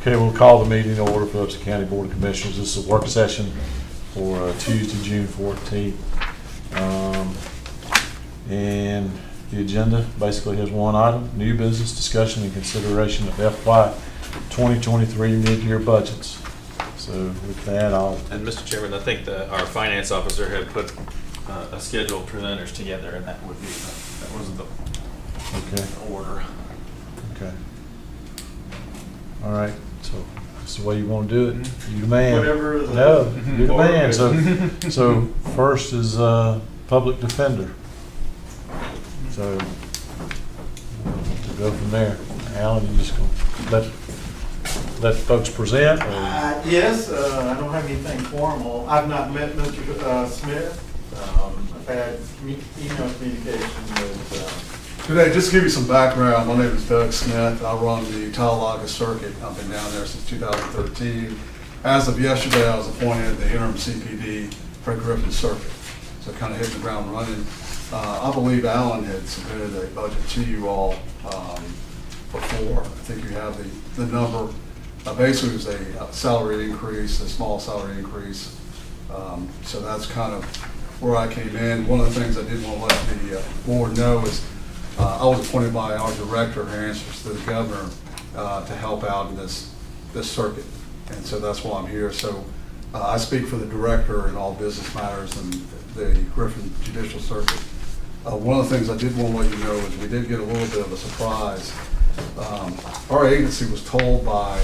Okay, we'll call the meeting to order for Upshur County Board of Commissioners. This is a work session for Tuesday, June 14th. And the agenda basically has one item: new business discussion and consideration of FY 2023 mid-year budgets. So with that, And Mr. Chairman, I think our finance officer had put a schedule of presenters together, and that would be that was the order. Okay. All right. So that's the way you want to do it. You the man. Whatever. No, you're the man. So first is public defender. So we'll go from there. Alan, you just gonna let folks present? Or? Yes, I don't have anything formal. I've not met Mr. Smith. I've had email communication with. Today, just to give you some background, my name is Doug Smith. I run the Untitled Circuit. I've been down there since 2013. As of yesterday, I was appointed the interim CPD for Griffin Circuit. So kind of hitting the ground running. I believe Alan had submitted a budget to you all before. I think you have the number. Basically, it was a salary increase, a small salary increase. So that's kind of where I came in. One of the things I did want to let the board know is I was appointed by our director who answers to the governor to help out in this circuit. And so that's why I'm here. So I speak for the director in all business matters in the Griffin Judicial Circuit. One of the things I did want to let you know is we did get a little bit of a surprise. Our agency was told by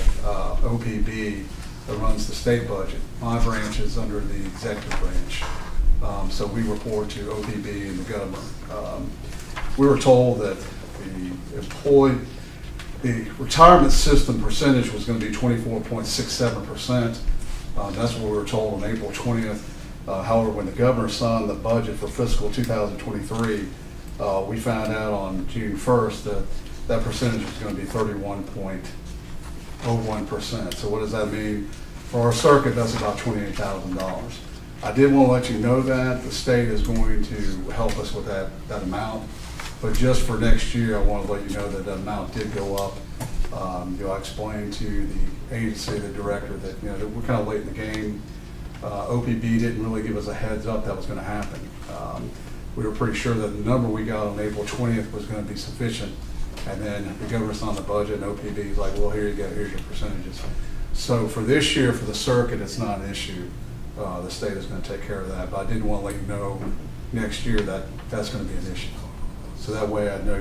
OPB that runs the state budget. My branch is under the executive branch. So we report to OPB and the governor. We were told that the retirement system percentage was going to be 24.67%. That's what we were told on April 20th. However, when the governor signed the budget for fiscal 2023, we found out on June 1st that percentage was going to be 31.01%. So what does that mean? For our circuit, that's about $28,000. I did want to let you know that the state is going to help us with that amount. But just for next year, I want to let you know that the amount did go up. I explained to the agency, the director, that that we're kind of late in the game. OPB didn't really give us a heads up that was going to happen. We were pretty sure that the number we got on April 20th was going to be sufficient. And then the governor signed the budget, and OPB is like, well, here you go, here's your percentages. So for this year, for the circuit, it's not an issue. The state is going to take care of that. But I did want to let you know next year that that's going to be an issue. So that way I know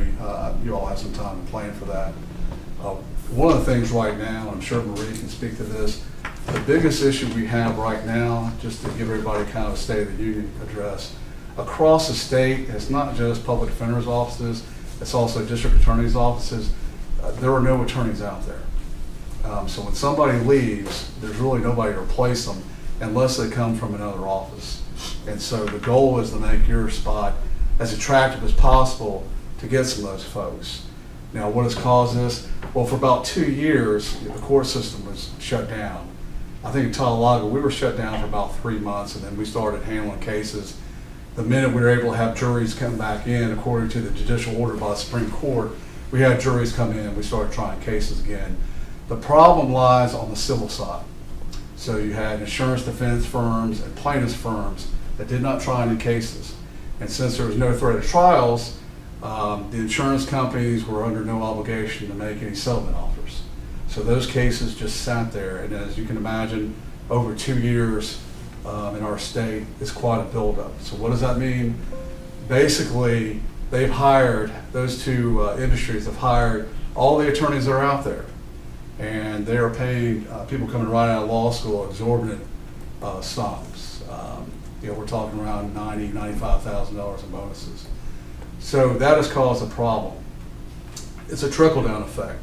you all have some time to plan for that. One of the things right now, I'm sure Marie can speak to this, the biggest issue we have right now, just to give everybody kind of a State of the Union address, across the state, it's not just public defender's offices, it's also district attorney's offices. There are no attorneys out there. So when somebody leaves, there's really nobody to replace them unless they come from another office. And so the goal is to make your spot as attractive as possible to get some of those folks. Now, what has caused this? Well, for about 2 years, the court system was shut down. I think in Talladega, we were shut down for about 3 months, and then we started handling cases. The minute we were able to have juries come back in, according to the judicial order by the Supreme Court, we had juries come in and we started trying cases again. The problem lies on the civil side. So you had insurance defense firms and plaintiffs firms that did not try any cases. And since there was no threat of trials, the insurance companies were under no obligation to make any settlement offers. So those cases just sat there, and as you can imagine, over 2 years in our state, it's quite a buildup. So what does that mean? Basically, they've hired, those two industries have hired all the attorneys that are out there, and they are paying people coming right out of law school exorbitant sums. We're talking around $90,000, $95,000 in bonuses. So that has caused a problem. It's a trickle-down effect.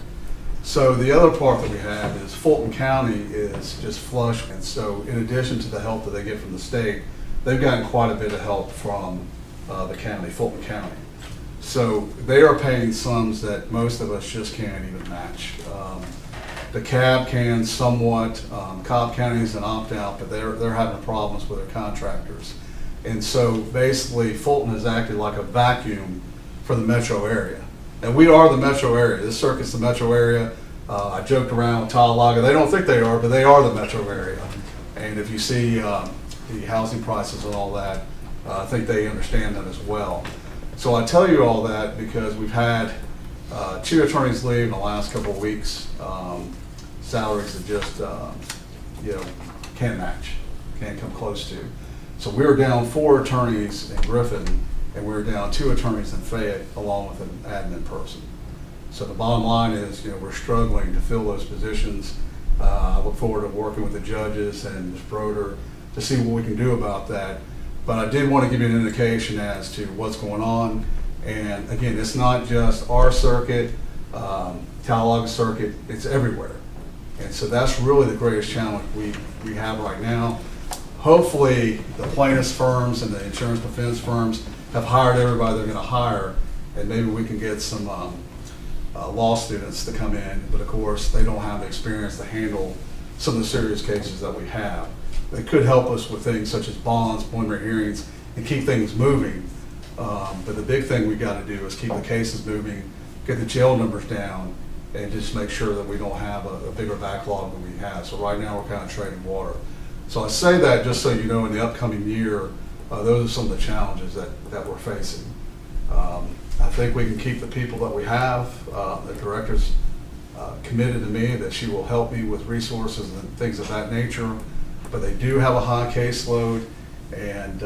So the other part that we have is Fulton County is just flush. And so in addition to the help that they get from the state, they've gotten quite a bit of help from the county, Fulton County. So they are paying sums that most of us just can't even match. The CAB can somewhat. Cobb County is an opt-out, but they're having problems with their contractors. And so basically Fulton has acted like a vacuum for the metro area. And we are the metro area. This circuit's the metro area. I joked around with Talaga. They don't think they are, but they are the metro area. And if you see the housing prices and all that, I think they understand that as well. So I tell you all that because we've had 2 attorneys leave in the last couple of weeks. Salaries that just, can't match, can't come close to. So we were down 4 attorneys in Griffin, and we were down 2 attorneys in Fayette, along with an admin person. So the bottom line is, we're struggling to fill those positions. I look forward to working with the judges and Ms. Broder to see what we can do about that. But I did want to give you an indication as to what's going on. And again, it's not just our circuit, Talaga circuit, it's everywhere. And so that's really the greatest challenge we have right now. Hopefully, the plaintiffs firms and the insurance defense firms have hired everybody they're going to hire, and maybe we can get some law students to come in. But of course, they don't have the experience to handle some of the serious cases that we have. They could help us with things such as bonds, preliminary hearings, and keep things moving. But the big thing we got to do is keep the cases moving, get the jail numbers down, and just make sure that we don't have a bigger backlog than we have. So right now we're kind of trading water. So I say that just so you know, in the upcoming year, those are some of the challenges that we're facing. I think we can keep the people that we have. The director's committed to me that she will help me with resources and things of that nature. But they do have a high caseload and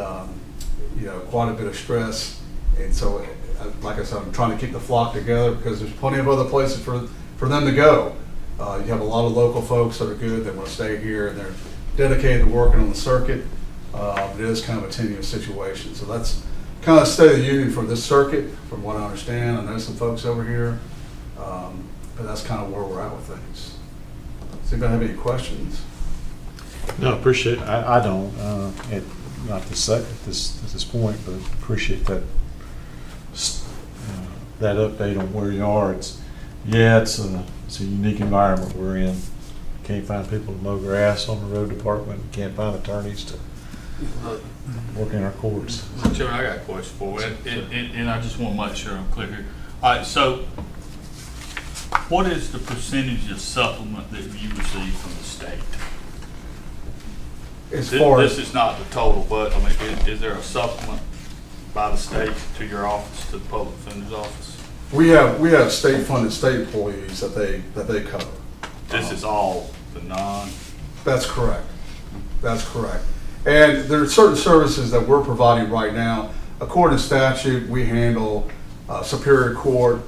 quite a bit of stress. And so, like I said, I'm trying to keep the flock together because there's plenty of other places for them to go. You have a lot of local folks that are good that want to stay here and they're dedicated to working on the circuit. It is kind of a tenuous situation. So that's kind of the state of the union for this circuit, from what I understand. I know some folks over here, but that's kind of where we're at with things. Does anybody have any questions? No, appreciate it. I don't, not this at this point, but appreciate that that update on where you are. It's a unique environment we're in. Can't find people to mow grass on the road department. Can't find attorneys to work in our courts. Chairman, I got a question for you, and I just want to make sure I'm clear here. All right, so what is the percentage of supplement that you receive from the state? This is not the total, but I mean, is there a supplement by the state to your office, to the public defender's office? We have state-funded state employees that they cover. This is all the non. That's correct. That's correct. And there are certain services that we're providing right now. According to statute, we handle Superior Court.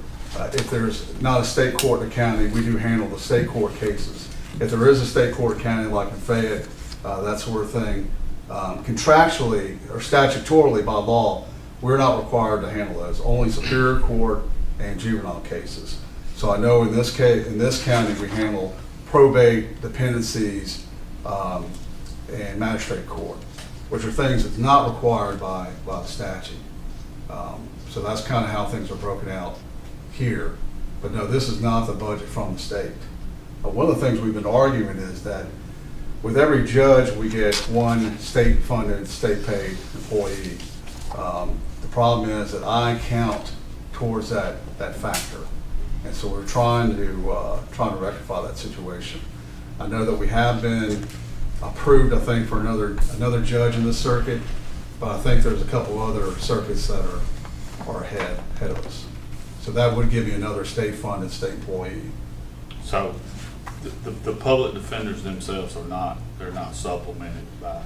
If there's not a state court in the county, we do handle the state court cases. If there is a state court county like in Fayette, that sort of thing, contractually or statutorily by law, we're not required to handle those. Only Superior Court and juvenile cases. So I know in this case, in this county, we handle probate, dependencies, and magistrate court, which are things that's not required by the statute. So that's kind of how things are broken out here. But no, this is not the budget from the state. One of the things we've been arguing is that with every judge, we get one state-funded, state-paid employee. The problem is that I count towards that factor. And so we're trying to rectify that situation. I know that we have been approved, I think, for another judge in this circuit, but I think there's a couple other circuits that are ahead of us. So that would give you another state-funded state employee. So the public defenders themselves they're not supplemented by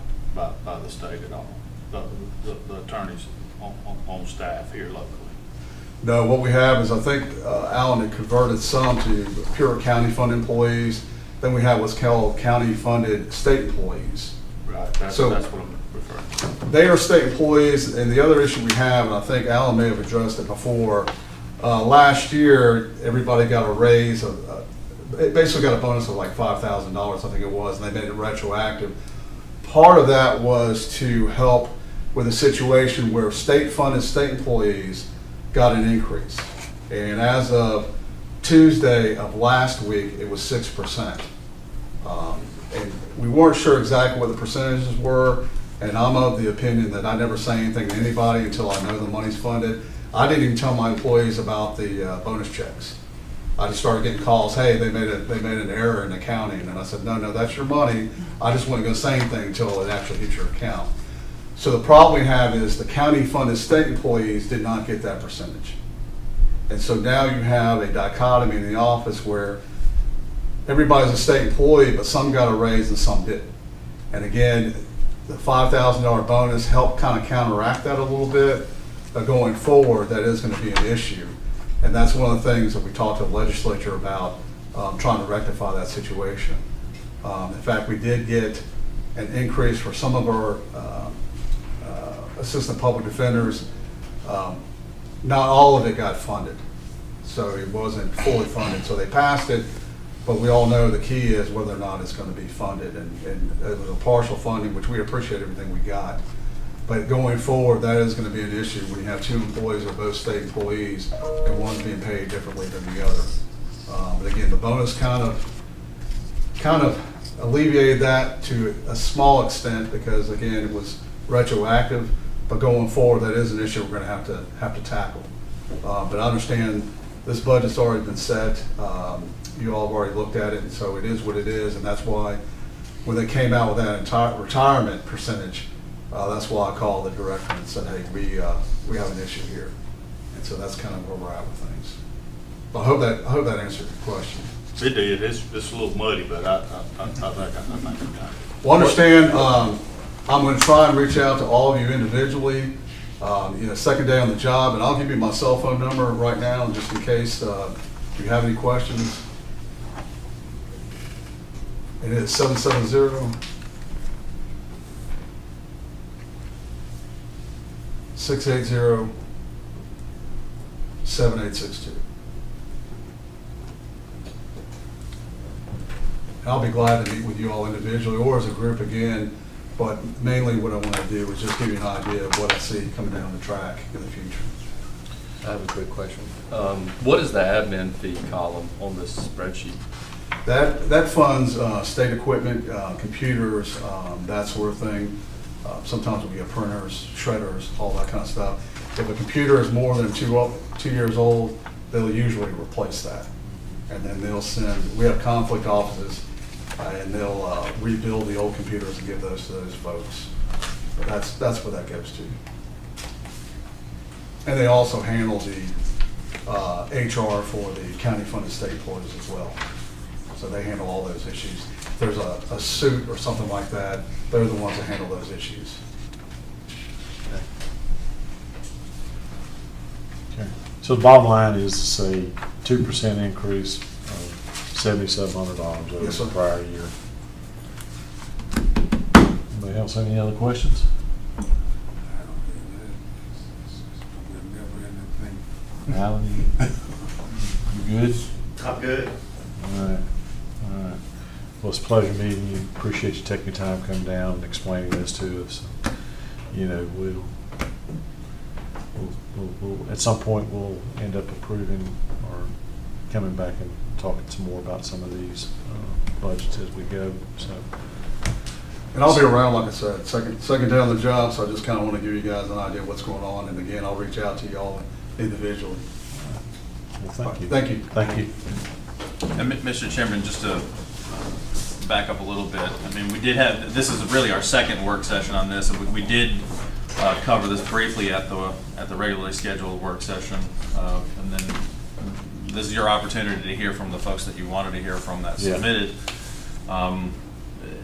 the state at all. The attorneys on staff here locally. No, what we have is, I think Alan had converted some to pure county-funded employees. Then we have what's called county-funded state employees. Right, that's what I'm referring to. They are state employees, and the other issue we have, and I think Alan may have addressed it before, last year everybody got a raise, they basically got a bonus of like $5,000, I think it was, and they made it retroactive. Part of that was to help with a situation where state-funded state employees got an increase. And as of Tuesday of last week, it was 6%. And we weren't sure exactly what the percentages were, and I'm of the opinion that I never say anything to anybody until I know the money's funded. I didn't even tell my employees about the bonus checks. I just started getting calls, hey, they made an error in accounting, and I said, no, that's your money. I just wasn't gonna say anything until it actually hit your account. So the problem we have is the county funded state employees did not get that percentage. And so now you have a dichotomy in the office where everybody's a state employee, but some got a raise and some didn't. And again, the $5,000 bonus helped kind of counteract that a little bit. But going forward, that is going to be an issue. And that's one of the things that we talked to the legislature about, trying to rectify that situation. In fact, we did get an increase for some of our assistant public defenders. Not all of it got funded, so it wasn't fully funded. So they passed it, but we all know the key is whether or not it's going to be funded. And it was a partial funding, which we appreciate everything we got. But going forward, that is going to be an issue when you have two employees who are both state employees and one's being paid differently than the other. But again, the bonus kind of alleviated that to a small extent because again, it was retroactive. But going forward, that is an issue we're going to have to tackle. But I understand this budget's already been set. You all have already looked at it, and so it is what it is. And that's why when they came out with that entire retirement percentage, that's why I called the director and said, hey, we have an issue here. And so that's kind of where we're at with things. But I hope that answered your question. It did. It's a little muddy, but I think I got it. Well, understand, I'm going to try and reach out to all of you individually, second day on the job, and I'll give you my cell phone number right now, just in case if you have any questions. It is 770 680 7862. And I'll be glad to meet with you all individually or as a group again, but mainly what I want to do is just give you an idea of what I see coming down the track in the future. I have a quick question. What is the admin fee column on this spreadsheet? That funds state equipment, computers, that sort of thing. Sometimes we get printers, shredders, all that kind of stuff. If a computer is more than 2 years old, they'll usually replace that. And then they'll we have conflict offices, and they'll rebuild the old computers and give those to those folks. But that's what that goes to. And they also handle the HR for the county funded state employees as well. So they handle all those issues. If there's a suit or something like that, they're the ones that handle those issues. Okay. So the bottom line is to say 2% increase of $7,700 over Yes, sir. the prior year. Anybody else have any other questions? Alan, you good? I'm good. All right. Well, it's a pleasure meeting you. Appreciate you taking your time coming down and explaining this to us. We'll at some point we'll end up approving or coming back and talking some more about some of these budgets as we go. So. And I'll be around, like I said, second day on the job, so I just kind of want to give you guys an idea of what's going on. And again, I'll reach out to you all individually. Well, thank you. Thank you. Thank you. And Mr. Chairman, just to back up a little bit, I mean, we did have, this is really our second work session on this, and we did cover this briefly at the regularly scheduled work session, and then this is your opportunity to hear from the folks that you wanted to hear from that submitted.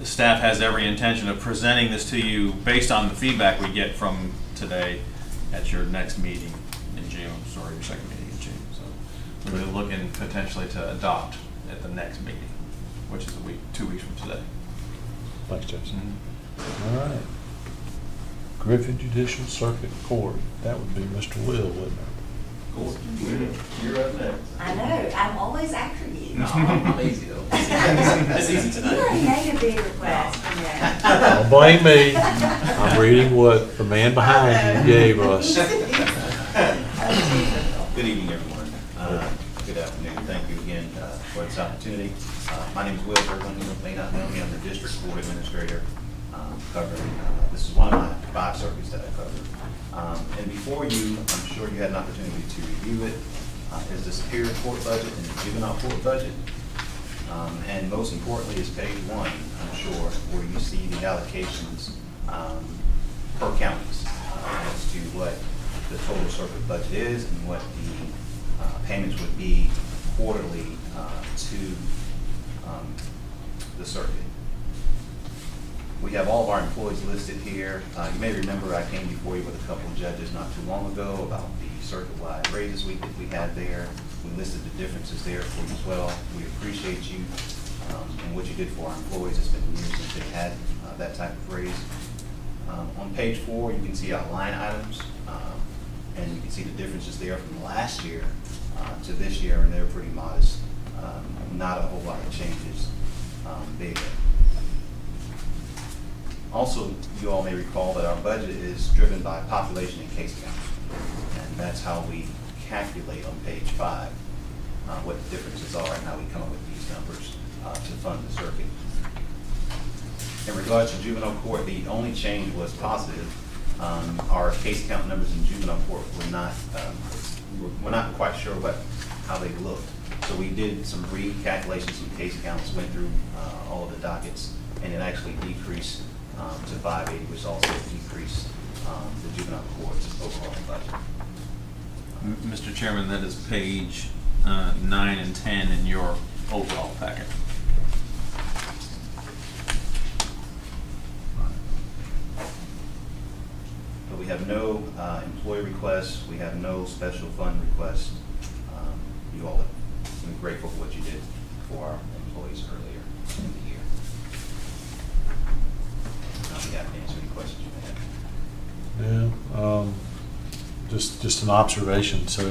Staff has every intention of presenting this to you based on the feedback we get from today at your next meeting in June, your second meeting in June. So we're looking potentially to adopt at the next meeting, which is 2 weeks from today. Thanks, Jason. All right. Griffin Judicial Circuit Court. That would be Mr. Will, wouldn't it? You're up next. I know, I'm always after you. No, I'm easy though. It's easy tonight. You already made a big request from there. Don't blame me. I'm reading what the man behind you gave us. Good evening, everyone. Good afternoon. Thank you again for this opportunity. My name is Will Griffin. You may not know me. I'm the District Court Administrator covering. This is one of my 5 circuits that I cover. And before you, I'm sure you had an opportunity to review it. is the Superior Court budget and the Juvenile Court budget. And most importantly is page 1, I'm sure, where you see the allocations per counties as to what the total circuit budget is and what the payments would be quarterly to the circuit. We have all of our employees listed here. You may remember I came before you with a couple of judges not too long ago about the circuit-wide raises we had there. We listed the differences there for you as well. We appreciate you and what you did for our employees. It's been years since they had that type of raise. On page 4, you can see our line items, and you can see the differences there from last year to this year, and they're pretty modest. Not a whole lot of changes there. Also, you all may recall that our budget is driven by population and case count, and that's how we calculate on page 5 what the differences are and how we come up with these numbers to fund the circuit. In regards to juvenile court, the only change was positive. Our case count numbers in juvenile court were not, we're not quite sure how they looked. So we did some recalculations, some case counts, went through all of the dockets, and it actually decreased to 580, which also decreased the juvenile court's overall budget. Mr. Chairman, that is page 9 and 10 in your overall packet. But we have no employee requests, we have no special fund requests. You all have been grateful for what you did for our employees earlier in the year. I'll be happy to answer any questions you may have. Yeah, just an observation. So,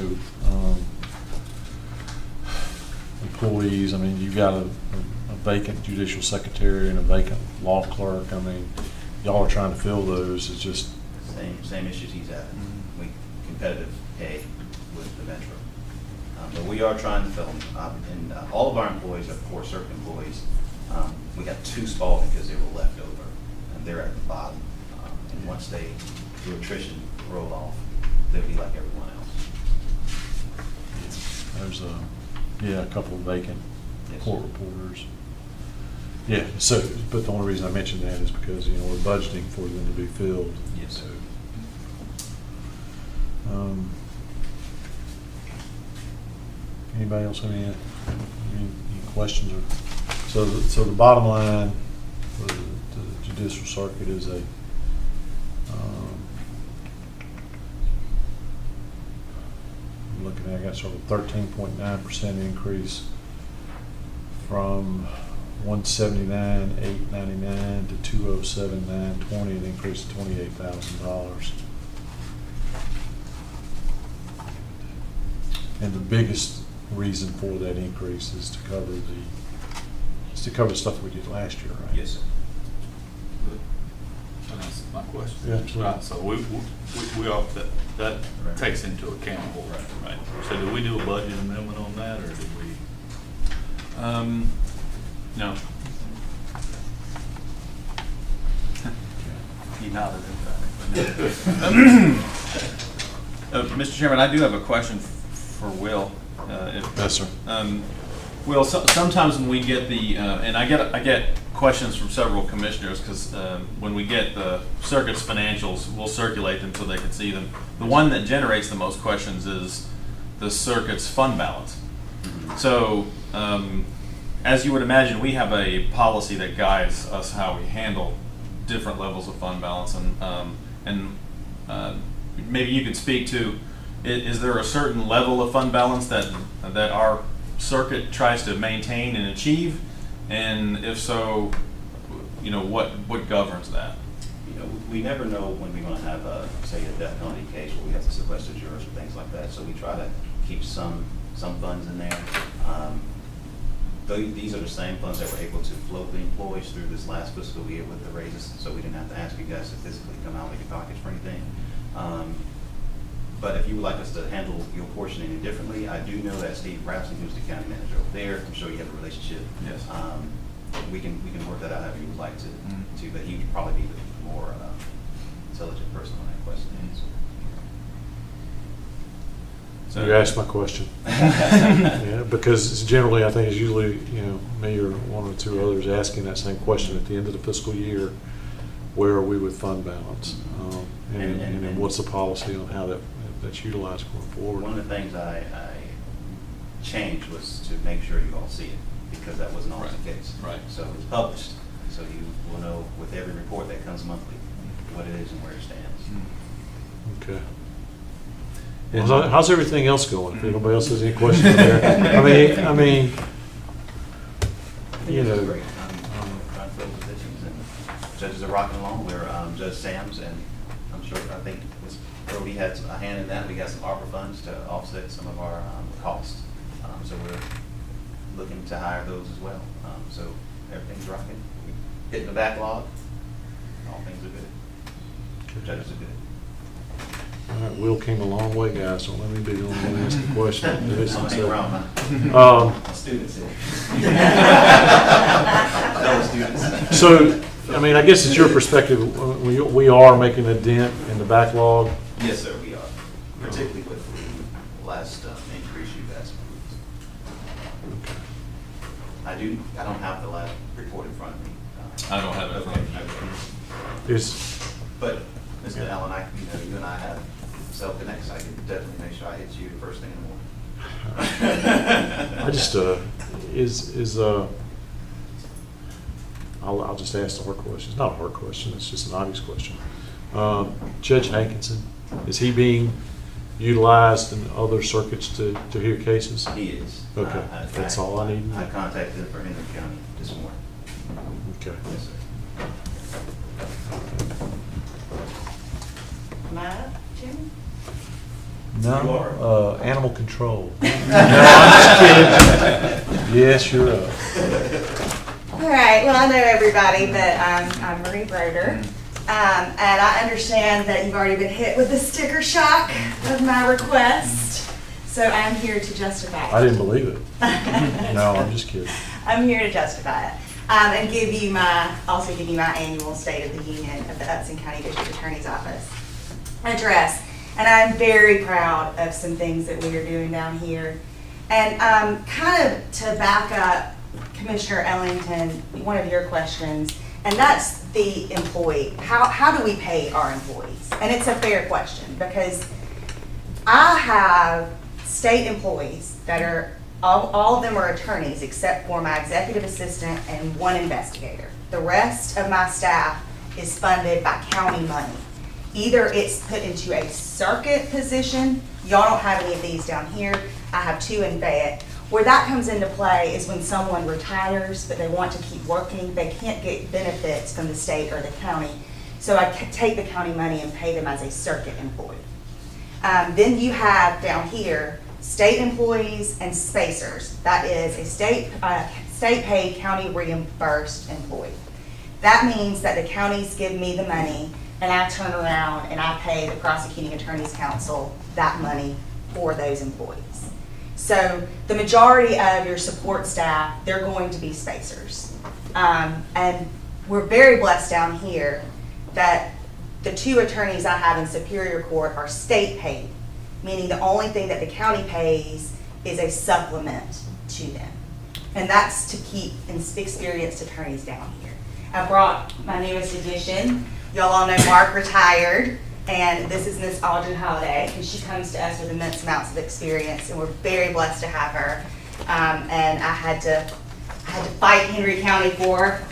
employees, I mean, you've got a vacant judicial secretary and a vacant law clerk. I mean, y'all are trying to fill those. It's just Same issues he's having. We competitive pay with the Metro. But we are trying to fill them. And all of our employees are court circuit employees. We have 2 small because they were left over, and they're at the bottom. And once they, through attrition, roll off, they'll be like everyone else. there's a couple of vacant Yes. court reporters. Yeah. So, but the only reason I mentioned that is because we're budgeting for them to be filled. Yes, sir. Anybody else have any questions? So the bottom line for the judicial circuit is a I'm looking at, I got sort of 13.9% increase from 179,899 to 207,920, an increase of $28,000. And the biggest reason for that increase is to cover the stuff we did last year, right? Yes, sir. That's my question. Yeah, absolutely. Right, so we are, that Right. takes into account. Right. So did we do a budget amendment on that, or did we? No. He nodded. Mr. Chairman, I do have a question for Will. Yes, sir. Will, sometimes when we get the, and I get questions from several commissioners, because when we get the circuit's financials, we'll circulate them so they can see them. The one that generates the most questions is the circuit's fund balance. So, as you would imagine, we have a policy that guides us how we handle different levels of fund balance, and maybe you could speak to, is there a certain level of fund balance that our circuit tries to maintain and achieve? And if so, what governs that? We never know when we're going to have say a death penalty case where we have to sequester jurors or things like that. So we try to keep some funds in there. These are the same funds that were able to float the employees through this last fiscal year with the raises, so we didn't have to ask you guys to physically come out of your pockets for anything. But if you would like us to handle your portion any differently, I do know that Steve Rapson, who's the county manager over there, I'm sure you have a relationship. Yes. We can work that out however you would like to, but he would probably be the more intelligent person on that question to answer. So- You asked my question. Yeah, because it's generally, I think it's usually, me or one or two others asking that same question at the end of the fiscal year, where are we with fund balance? And then what's the policy on how that's utilized going forward? One of the things I changed was to make sure you all see it, because that wasn't always the case. Right. So it's published, so you will know with every report that comes monthly what it is and where it stands. Okay. Well, how's everything else going? If anybody else has any questions there? I mean, It's great. I'm trying to fill positions, and judges are rocking along. We're Judge Sams, and I'm sure, I think Ms. Brody had a hand in that. We got some ARPA funds to offset some of our costs. So we're looking to hire those as well. So everything's rocking. We're hitting the backlog. All things are good. Judges are good. all right, Will came a long way, guys, so let me be the only one asking the question. I'm gonna hang around, huh? My students here. Fellow students. So, I guess it's your perspective, we are making a dent in the backlog. Yes, sir, we are, particularly with the last increase you guys approved. I don't have the last report in front of me. I don't have it in front of me. Okay. Is, But, Mr. Allen, you and I have cell connects, I can definitely make sure I hit you the first thing in the morning. I just, I'll just ask the hard question. It's not a hard question, it's just an obvious question. Judge Hankinson, is he being utilized in other circuits to hear cases? He is. Okay, that's all I need to know. I contacted him for Henry County this morning. Okay. Yes, sir. Am I up, Jim? No, animal control. No, I'm just kidding. Yes, you're up. All right, well, I know everybody, but I'm Marie Broder. And I understand that you've already been hit with the sticker shock of my request. So I'm here to justify it. I didn't believe it. No, I'm just kidding. I'm here to justify it. And also give you my annual State of the Union of the Upson County District Attorney's Office address. And I'm very proud of some things that we are doing down here. And kind of to back up Commissioner Ellington, one of your questions, and that's the employee. How do we pay our employees? And it's a fair question because I have state employees that are, all of them are attorneys except for my executive assistant and one investigator. The rest of my staff is funded by county money. Either it's put into a circuit position, y'all don't have any of these down here, I have 2 in Fayette. Where that comes into play is when someone retires, but they want to keep working, they can't get benefits from the state or the county. So I take the county money and pay them as a circuit employee. Then you have down here, state employees and spacers. That is a state paid, county reimbursed employee. That means that the counties give me the money and I turn around and I pay the prosecuting attorney's council that money for those employees. So the majority of your support staff, they're going to be spacers. And we're very blessed down here that the 2 attorneys I have in Superior Court are state paid, meaning the only thing that the county pays is a supplement to them. And that's to keep experienced attorneys down here. I brought my newest addition. Y'all all know Mark retired. And this is Miss Audrey Holliday, and she comes to us with immense amounts of experience, and we're very blessed to have her. And I had to fight Henry County for her,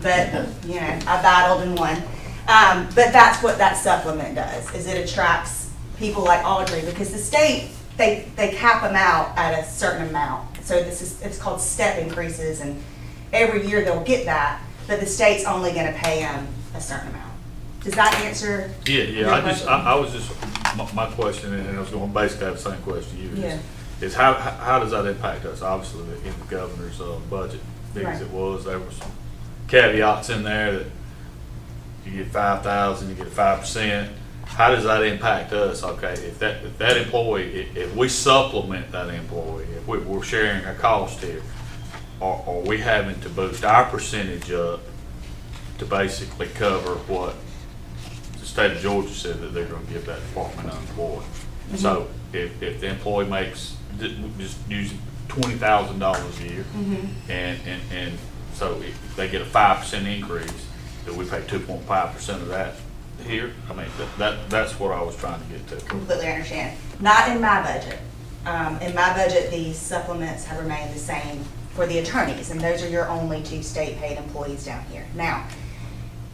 but I battled and won. But that's what that supplement does, is it attracts people like Audrey, because the state they cap them out at a certain amount. So it's called step increases, and every year they'll get that, but the state's only going to pay them a certain amount. Does that answer? Yeah, I was just, my question, and I was going to basically have the same question you Yeah. is how does that impact us? Obviously, in the governor's budget, big as it was, there were some caveats in there that you get 5,000, you get 5%. How does that impact us? Okay, if that employee, if we supplement that employee, if we're sharing a cost here, are we having to boost our percentage up to basically cover what the state of Georgia said that they're going to give that department unemployed? So if the employee makes, just use $20,000 a year, and so if they get a 5% increase, that we pay 2.5% of that here. I mean, that's what I was trying to get to. Completely understand. Not in my budget. In my budget, the supplements have remained the same for the attorneys, and those are your only two state-paid employees down here. Now,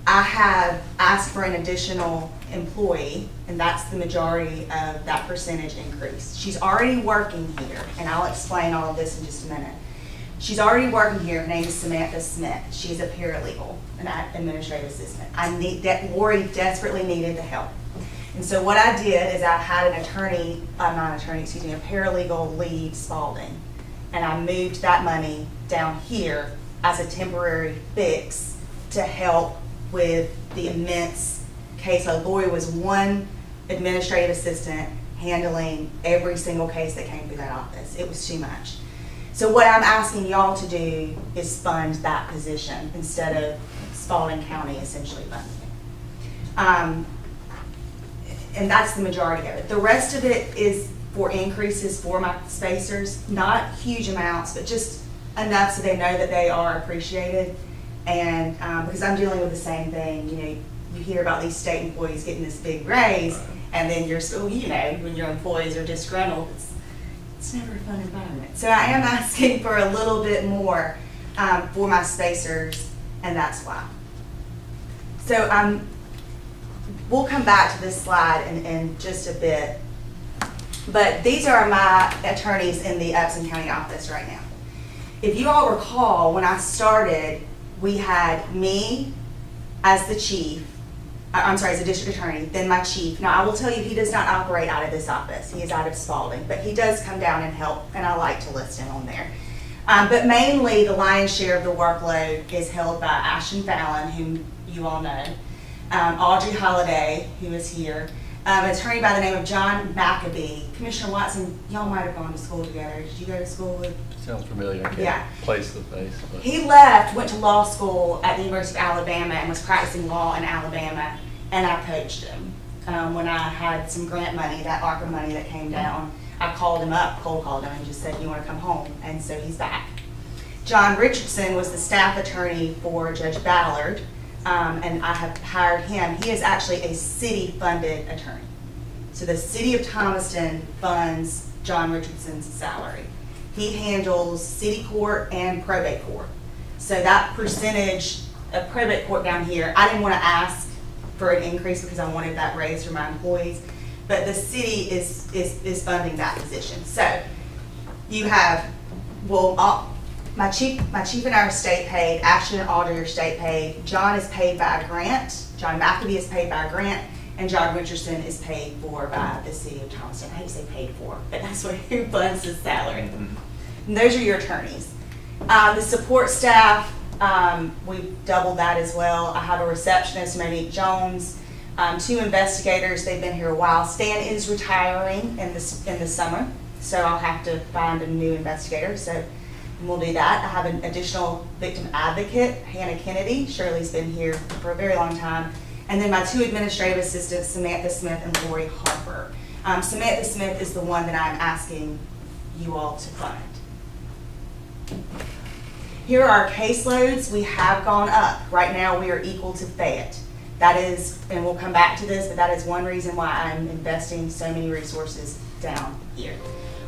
I have asked for an additional employee, and that's the majority of that percentage increase. She's already working here, and I'll explain all of this in just a minute. She's already working here. Her name is Samantha Smith. She's a paralegal, an administrative assistant. Lori desperately needed the help. And so what I did is I had a paralegal leave Spalding. And I moved that money down here as a temporary fix to help with the immense caseload. Lori was one administrative assistant handling every single case that came through that office. It was too much. So what I'm asking y'all to do is fund that position instead of Spalding County essentially funding it. And that's the majority of it. The rest of it is for increases for my spacers, not huge amounts, but just enough so they know that they are appreciated. And because I'm dealing with the same thing, you know, you hear about these state employees getting this big raise, and then you're still, you know, when your employees are disgruntled, it's never a fun environment. So I am asking for a little bit more for my spacers, and that's why. So we'll come back to this slide in just a bit. But these are my attorneys in the Upson County office right now. If you all recall, when I started, we had me as the chief, as a district attorney, then my chief. Now, I will tell you, he does not operate out of this office. He is out of Spalding, but he does come down and help, and I like to list him on there. But mainly, the lion's share of the workload is held by Ashton Fallon, whom you all know, Audrey Holliday, who is here, an attorney by the name of John Maccabee. Commissioner Watson, y'all might have gone to school together. Did you go to school with? Sounds familiar. I can't Yeah. place the face. But. He left, went to law school at the University of Alabama and was practicing law in Alabama, and I coached him. When I had some grant money, that ARPA money that came down, I called him up, cold called him, and just said, you want to come home? And so he's back. John Richardson was the staff attorney for Judge Ballard, and I have hired him. He is actually a city-funded attorney. So the city of Thomaston funds John Richardson's salary. He handles city court and probate court. So that percentage of probate court down here, I didn't want to ask for an increase because I wanted that raise for my employees, but the city is funding that position. So you have, my chief and I are state paid, Ashton and Audrey are state paid, John is paid by a grant, John Maccabee is paid by a grant, and John Richardson is paid for by the city of Thomaston. I hate to say paid for, but that's who funds his salary. And those are your attorneys. The support staff, we've doubled that as well. I have a receptionist, Monique Jones, 2 investigators. They've been here a while. Stan is retiring in the summer, so I'll have to find a new investigator. So we'll do that. I have an additional victim advocate, Hannah Kennedy. Shirley's been here for a very long time. And then my 2 administrative assistants, Samantha Smith and Lori Harper. Samantha Smith is the one that I'm asking you all to fund. Here are our caseloads. We have gone up. Right now we are equal to Fayette. That is, and we'll come back to this, but that is one reason why I'm investing so many resources down here.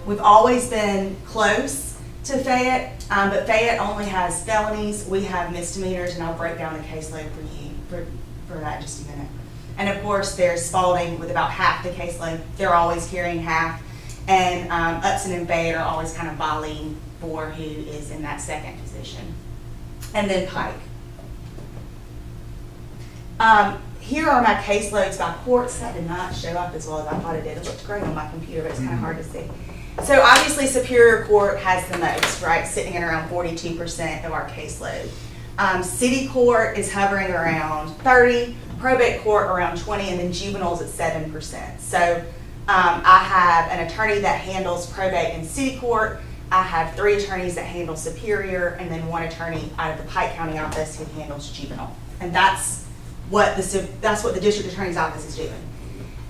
We've always been close to Fayette, but Fayette only has felonies. We have misdemeanors, and I'll break down the caseload for you for that in just a minute. And of course, there's Spalding with about half the caseload. They're always carrying half. And Upson and Fayette are always kind of volleying for who is in that second position. And then Pike. Here are my caseloads by courts. That did not show up as well as I thought it did. It looked great on my computer, but it's kind of hard to see. So obviously Superior Court has the most, right? Sitting at around 42% of our caseload. City Court is hovering around 30, Probate Court around 20, and then juveniles at 7%. So I have an attorney that handles probate in City Court. I have 3 attorneys that handle Superior, and then 1 attorney out of the Pike County office who handles juvenile. And that's what the District Attorney's Office is doing.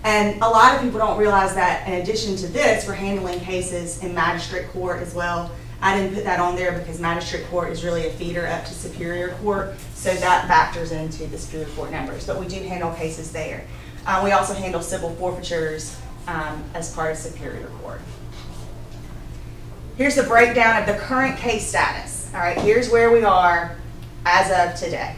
And a lot of people don't realize that in addition to this, we're handling cases in magistrate court as well. I didn't put that on there because magistrate court is really a feeder up to superior court, so that factors into the superior court numbers, but we do handle cases there. We also handle civil forfeitures as part of superior court. Here's the breakdown of the current case status. All right, here's where we are as of today.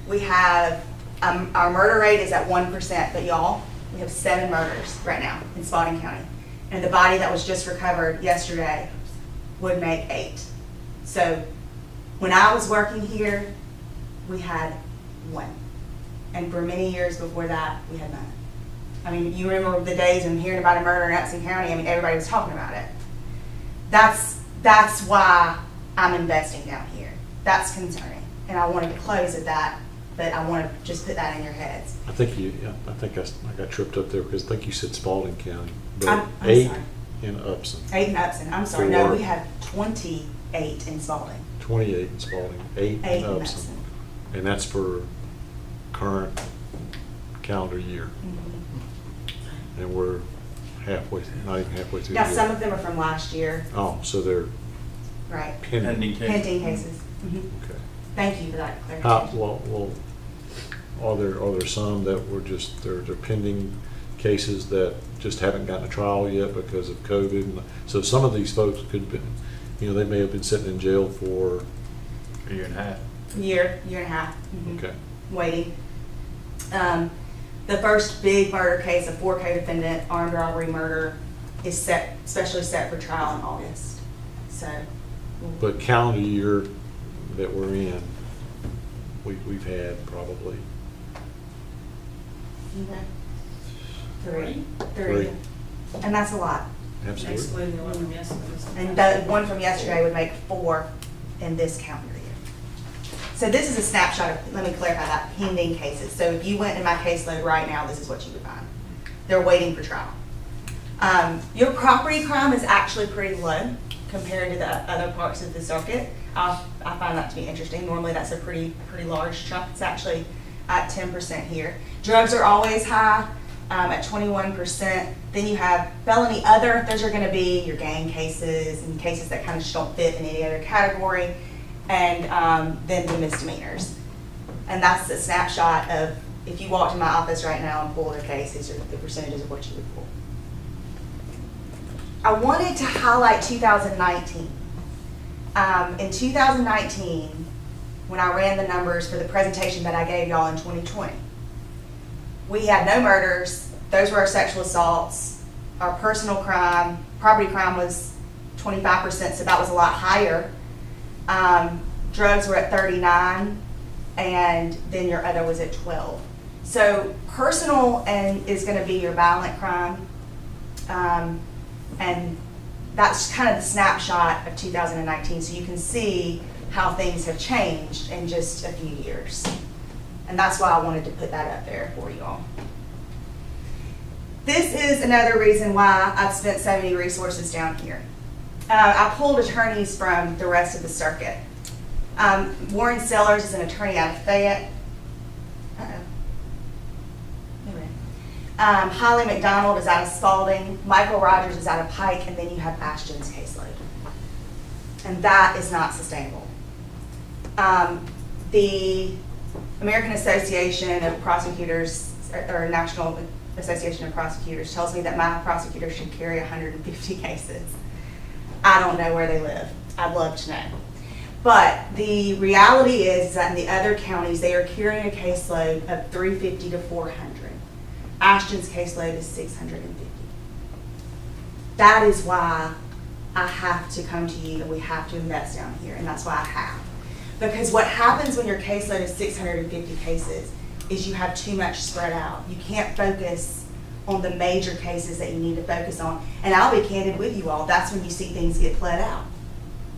We have, our murder rate is at 1%, but y'all, we have 7 murders right now in Spalding County. And the body that was just recovered yesterday would make 8. So when I was working here, we had 1. And for many years before that, we had none. I mean, you remember the days when hearing about a murder in Upson County, I mean, everybody was talking about it. That's why I'm investing down here. That's concerning. And I wanted to close at that, but I want to just put that in your heads. I think I got tripped up there because I think you said Spalding County, but I'm 8 sorry. in Upson, 8 in Upson. I'm sorry. No, we have 28 in Spalding. 28 in Spalding, 8 8 in in Upson. Upson. And that's for current calendar year. Mm-hmm. And we're halfway, not even halfway through the Now, year. some of them are from last year. Oh, so they're Right. pending. Pending cases. Mhm. Okay. Thank you for that clarification. Well, are there some that were just, they're pending cases that just haven't gotten a trial yet because of COVID? And so some of these folks could have been, they may have been sitting in jail for A year and a half. Year and a half. Mhm. Okay. Waiting. The first big murder case, a 4 co-defendant armed robbery murder, is specially set for trial in August. So. But calendar year that we're in, we've had probably Okay. 3. Three. And that's a lot. absolutely. Excluding the one from yesterday. And the one from yesterday would make 4 in this calendar year. So this is a snapshot of, let me clarify that, pending cases. So if you went in my caseload right now, this is what you would find. They're waiting for trial. Your property crime is actually pretty low compared to the other parts of the circuit. I find that to be interesting. Normally that's a pretty large chunk. It's actually at 10% here. Drugs are always high at 21%. Then you have felony other. Those are going to be your gang cases and cases that kind of just don't fit in any other category. And then the misdemeanors. And that's a snapshot of, if you walked in my office right now and pulled their case, these are the percentages of what you would pull. I wanted to highlight 2019. In 2019, when I ran the numbers for the presentation that I gave y'all in 2020, we had no murders. Those were our sexual assaults. Our personal crime, property crime was 25%, so that was a lot higher. Drugs were at 39, and then your other was at 12. So personal is going to be your violent crime, and that's kind of the snapshot of 2019. So you can see how things have changed in just a few years, and that's why I wanted to put that up there for you all. This is another reason why I've spent so many resources down here. I pulled attorneys from the rest of the circuit. Warren Sellers is an attorney out of Fayette. Holly McDonald is out of Spalding. Michael Rogers is out of Pike, and then you have Ashton's caseload. And that is not sustainable. The American Association of Prosecutors, or National Association of Prosecutors, tells me that my prosecutor should carry 150 cases. I don't know where they live. I'd love to know. But the reality is that in the other counties, they are carrying a caseload of 350 to 400. Ashton's caseload is 650. That is why I have to come to you and we have to invest down here, and that's why I have. Because what happens when your caseload is 650 cases is you have too much spread out. You can't focus on the major cases that you need to focus on. And I'll be candid with you all, that's when you see things get pled out,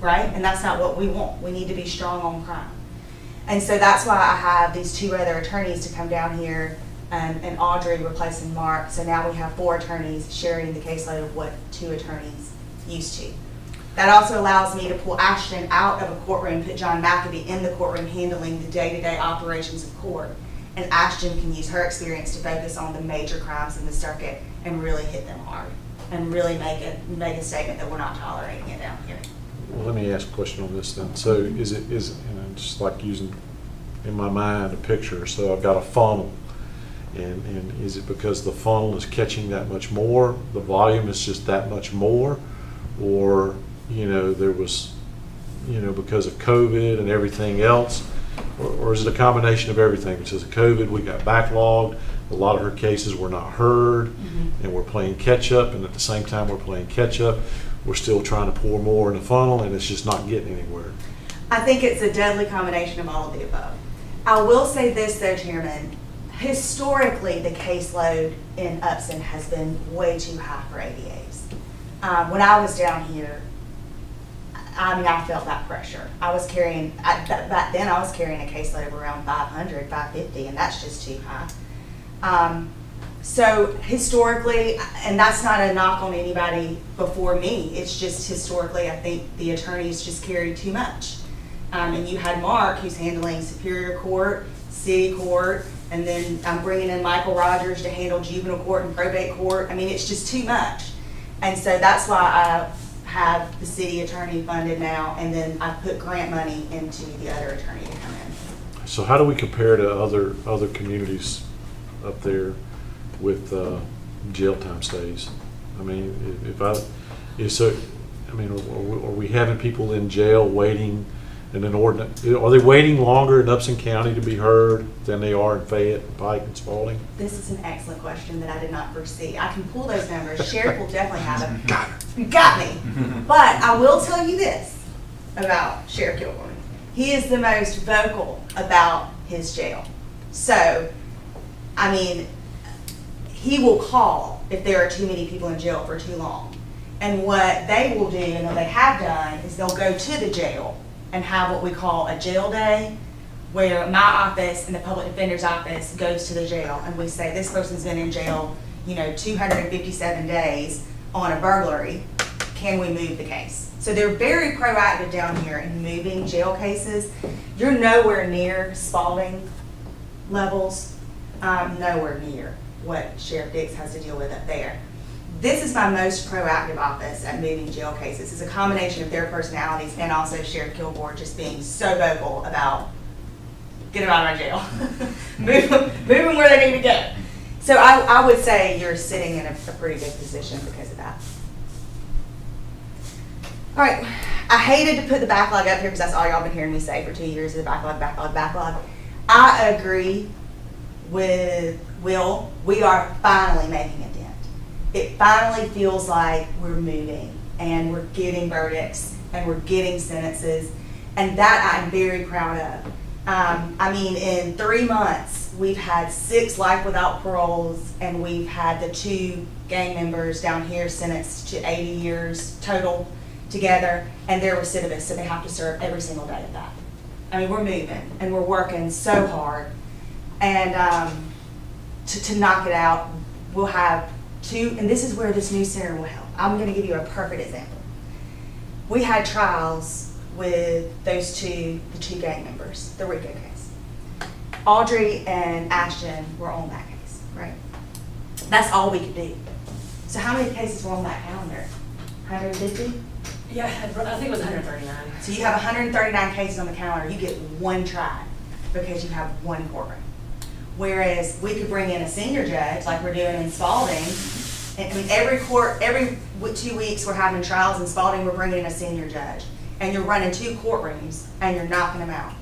right? And that's not what we want. We need to be strong on crime. And so that's why I have these 2 other attorneys to come down here, and Audrey replacing Mark. So now we have 4 attorneys sharing the caseload of what 2 attorneys used to. That also allows me to pull Ashton out of a courtroom, put John McAbee in the courtroom handling the day-to-day operations of court, and Ashton can use her experience to focus on the major crimes in the circuit and really hit them hard and really make a statement that we're not tolerating it down here. Well, let me ask a question on this then. So is it, just like using in my mind a picture, so I've got a funnel, and is it because the funnel is catching that much more, the volume is just that much more, or, there was, because of COVID and everything else, or is it a combination of everything? Because of COVID, we got backlogged, a lot of her cases were not heard, and we're playing catch up, and at the same time we're playing catch up, we're still trying to pour more in the funnel, and it's just not getting anywhere. I think it's a deadly combination of all of the above. I will say this though, Chairman, historically the caseload in Upson has been way too high for ADAs. When I was down here, I felt that pressure. I was carrying, back then I was carrying a caseload of around 500, 550, and that's just too high. So historically, and that's not a knock on anybody before me, it's just historically I think the attorneys just carried too much. And you had Mark, who's handling Superior Court, City Court, and then I'm bringing in Michael Rogers to handle Juvenile Court and Probate Court. I mean, it's just too much. And so that's why I have the city attorney funded now, and then I put grant money into the other attorney to come in. So how do we compare to other communities up there with jail time stays? I mean, are we having people in jail waiting in an ordinance? Are they waiting longer in Upson County to be heard than they are in Fayette, Pike, and Spalding? This is an excellent question that I did not foresee. I can pull those numbers. Sheriff will definitely have them. You got me. But I will tell you this about Sheriff Kilgore. He is the most vocal about his jail. So, I mean, he will call if there are too many people in jail for too long. And what they will do, and what they have done, is they'll go to the jail and have what we call a jail day, where my office and the public defender's office goes to the jail, and we say, this person's been in jail, 257 days on a burglary. Can we move the case? So they're very proactive down here in moving jail cases. You're nowhere near Spalding levels, nowhere near what Sheriff Dix has to deal with up there. This is my most proactive office at moving jail cases. It's a combination of their personalities and also Sheriff Kilgore just being so vocal about get them out of my jail, move them where they need to go. So I would say you're sitting in a pretty good position because of that. All right, I hated to put the backlog up here because that's all y'all been hearing me say for 2 years is the backlog. I agree with Will. We are finally making a dent. It finally feels like we're moving and we're getting verdicts and we're getting sentences, and that I'm very proud of. I mean, in 3 months, we've had 6 life without paroles, and we've had the 2 gang members down here sentenced to 80 years total together, and they're recidivists, so they have to serve every single day of that. I mean, we're moving and we're working so hard, and to knock it out, we'll have 2, and this is where this new center will help. I'm going to give you a perfect example. We had trials with those the 2 gang members, the RICO case. Audrey and Ashton were on that case, right? That's all we could do. So how many cases were on that calendar? 150? Yeah, I think it was 139. So you have 139 cases on the calendar, you get 1 tried because you have 1 courtroom. Whereas we could bring in a senior judge like we're doing in Spalding. And I mean, every 2 weeks we're having trials in Spalding, we're bringing in a senior judge. And you're running 2 courtrooms and you're knocking them out.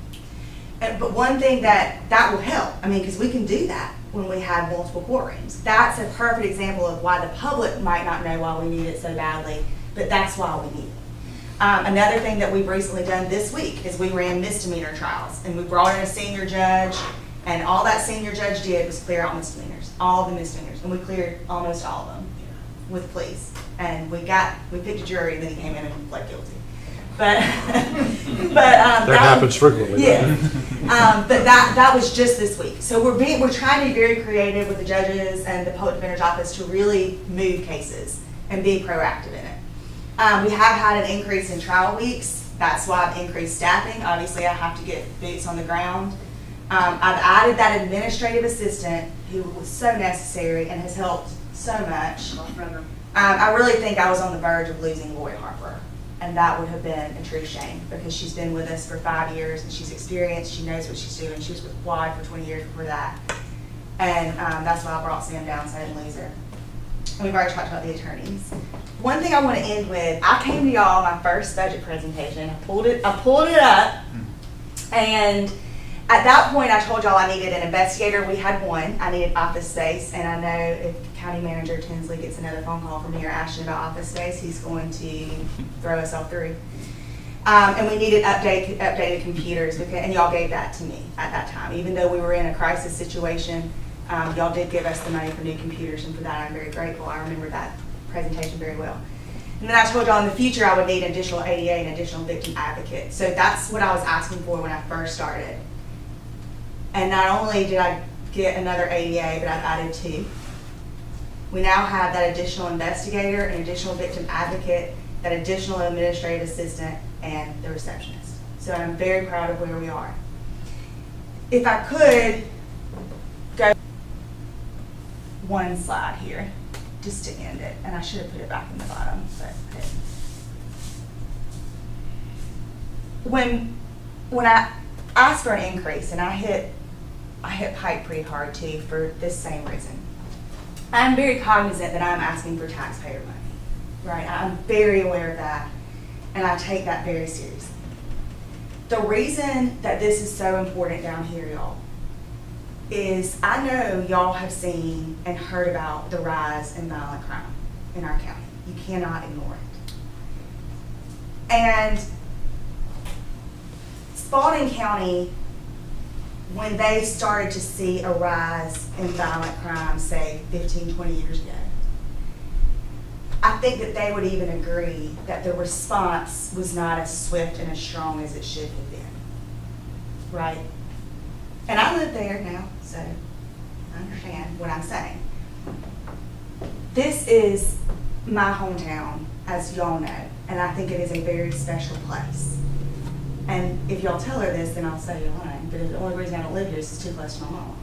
But one thing that will help, I mean, because we can do that when we have multiple courtrooms. That's a perfect example of why the public might not know why we need it so badly, but that's why we need it. Another thing that we've recently done this week is we ran misdemeanor trials, and we brought in a senior judge, and all that senior judge did was clear out misdemeanors, all the misdemeanors, and we cleared almost all of them with pleas. And we picked a jury, and then he came in and pled guilty. But that happens frequently. Yeah. But that was just this week. So we're trying to be very creative with the judges and the public defender's office to really move cases and be proactive in it. We have had an increase in trial weeks. That's why I've increased staffing. Obviously, I have to get boots on the ground. I've added that administrative assistant who was so necessary and has helped so much. I really think I was on the verge of losing Lori Harper, and that would have been a true shame because she's been with us for 5 years and she's experienced, she knows what she's doing. She was with Quad for 20 years before that. And that's why I brought Sam down so I didn't lose her. And we've already talked about the attorneys. One thing I want to end with, I came to y'all my first budget presentation. I pulled it up, and at that point I told y'all I needed an investigator. We had one. I needed office space, and I know if County Manager Tinsley gets another phone call from me or asking about office space, he's going to throw us all through. And we needed updated computers, and y'all gave that to me at that time. Even though we were in a crisis situation, y'all did give us the money for new computers, and for that I'm very grateful. I remember that presentation very well. And then I told y'all in the future I would need an additional ADA and additional victim advocate. So that's what I was asking for when I first started. And not only did I get another ADA, but I've added 2. We now have that additional investigator, an additional victim advocate, that additional administrative assistant, and the receptionist. So I'm very proud of where we are. If I could go one slide here, just to end it, and I should have put it back in the bottom, but I didn't. When I asked for an increase, and I hit pipe pretty hard too for this same reason. I'm very cognizant that I'm asking for taxpayer money, right? I'm very aware of that, and I take that very seriously. The reason that this is so important down here, y'all, is I know y'all have seen and heard about the rise in violent crime in our county. You cannot ignore it. And Spalding County, when they started to see a rise in violent crime, say 15, 20 years ago, I think that they would even agree that the response was not as swift and as strong as it should have been, right? And I live there now, so I understand what I'm saying. This is my hometown, as y'all know, and I think it is a very special place. And if y'all tell her this, then I'll say you're lying, but the only reason I don't live here is it's too close to my mom.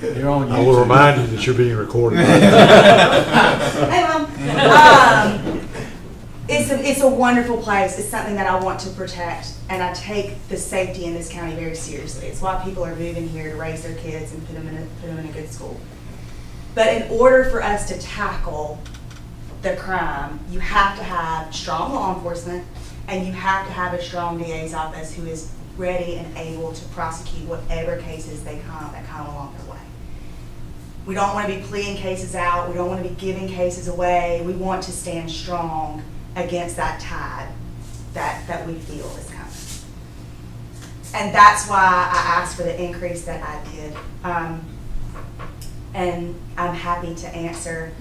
You're on YouTube. I will remind you that you're being recorded. Hey, Mom. It's a wonderful place. It's something that I want to protect, and I take the safety in this county very seriously. It's why people are moving here to raise their kids and put them in a good school. But in order for us to tackle the crime, you have to have strong law enforcement, and you have to have a strong DA's office who is ready and able to prosecute whatever cases that come along their way. We don't want to be pleading cases out. We don't want to be giving cases away. We want to stand strong against that tide that we feel is coming. And that's why I asked for the increase that I did. And I'm happy to answer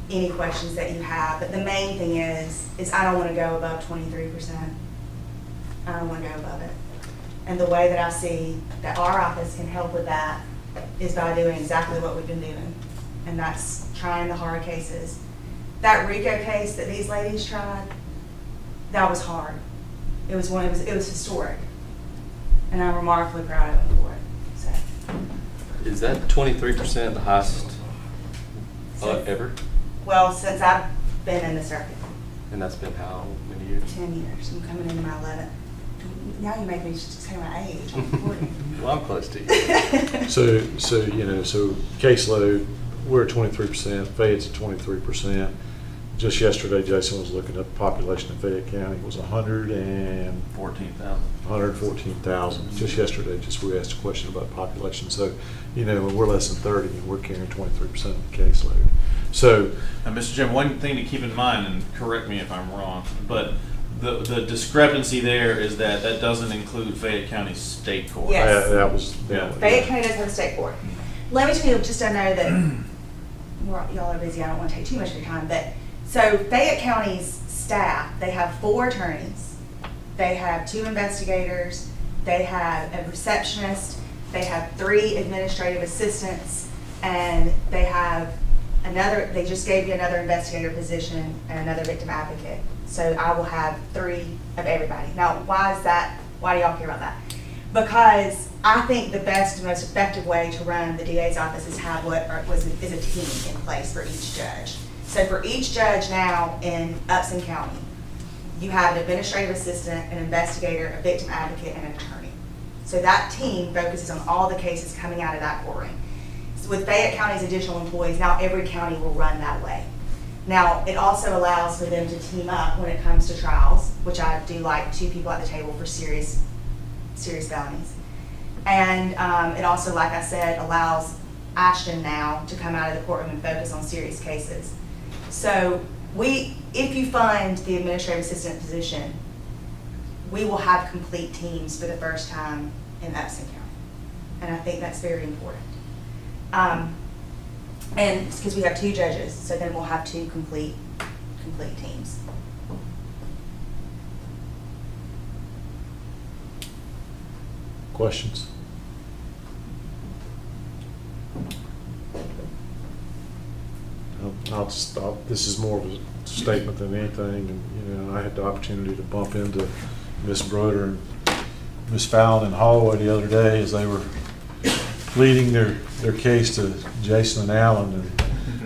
any questions that you have. But the main thing is I don't want to go above 23%. I don't want to go above it. And the way that I see that our office can help with that is by doing exactly what we've been doing. And that's trying the hard cases. That RICO case that these ladies tried, that was hard. It was historic. And I'm remarkably proud of them for it. So. Is that 23% the highest ever? Well, since I've been in the circuit. And that's been how many years? 10 years. I'm coming into my 11th. Now you make me just say my age. I'm 40. Well, I'm close to you. So caseload, we're at 23%, Fayett's at 23%. Just yesterday, Jason was looking up the population of Fayette County. It was 114,000. Just yesterday, we asked a question about population. So, we're less than 30 and we're carrying 23% of the caseload. So, now, Mr. Jim, one thing to keep in mind, and correct me if I'm wrong, but the discrepancy there is that doesn't include Fayette County State Court. Yes. that was Fayette County does have a state court. Let me tell you, just I know that y'all are busy. I don't want to take too much of your time, but so Fayette County's staff, they have 4 attorneys, they have 2 investigators, they have a receptionist, they have 3 administrative assistants, and they have they just gave you another investigator position and another victim advocate. So I will have 3 of everybody. Now, why is that? Why do y'all care about that? Because I think the best and most effective way to run the DA's office is have is a team in place for each judge. So for each judge now in Upson County, you have an administrative assistant, an investigator, a victim advocate, and an attorney. So that team focuses on all the cases coming out of that courtroom. So with Fayette County's additional employees, now every county will run that way. Now, it also allows for them to team up when it comes to trials, which I do like 2 people at the table for serious felonies. And it also, like I said, allows Ashton now to come out of the courtroom and focus on serious cases. So if you fund the administrative assistant position, we will have complete teams for the first time in Upson County. And I think that's very important. And because we have 2 judges, so then we'll have 2 complete teams. Questions? This is more of a statement than anything, and I had the opportunity to bump into Miss Broder and Miss Fallon in Holloway the other day as they were pleading their case to Jason and Alan,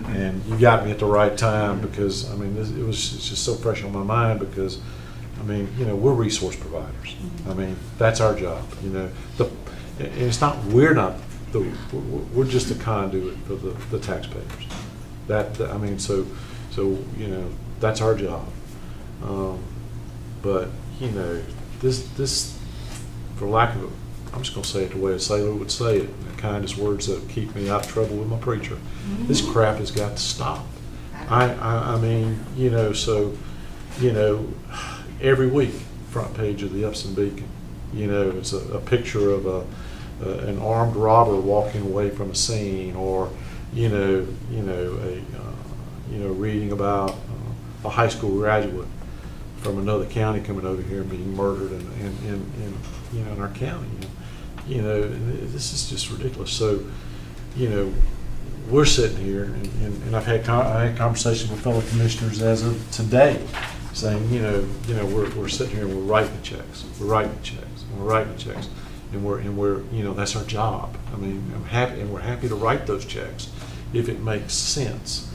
and you got me at the right time, because I mean it's just so fresh on my mind, because I mean we're resource providers. I mean that's our job. And it's not we're just a conduit for the taxpayers. I mean so that's our job. But this for lack of I'm just going to say it the way a sailor would say it, the kindest words that keep me out of trouble with my preacher. This crap has got to stop. I mean, every week, front page of the Upson Beacon, it's a picture of an armed robber walking away from a scene, or, reading about a high school graduate from another county coming over here and being murdered in our county. This is just ridiculous. So, we're sitting here, and I had conversations with fellow commissioners as of today, saying, we're sitting here and we're writing the checks, and we're that's our job. I mean, I'm happy, and we're happy to write those checks if it makes sense.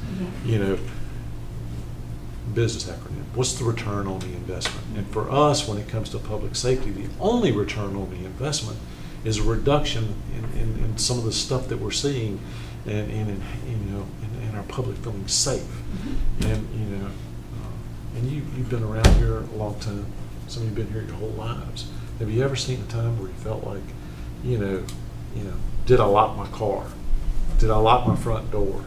Business acronym. What's the return on the investment? And for us, when it comes to public safety, the only return on the investment is a reduction in some of the stuff that we're seeing, and in our public feeling safe. And and you've been around here a long time. Some of you've been here your whole lives. Have you ever seen a time where you felt like, did I lock my car? Did I lock my front door?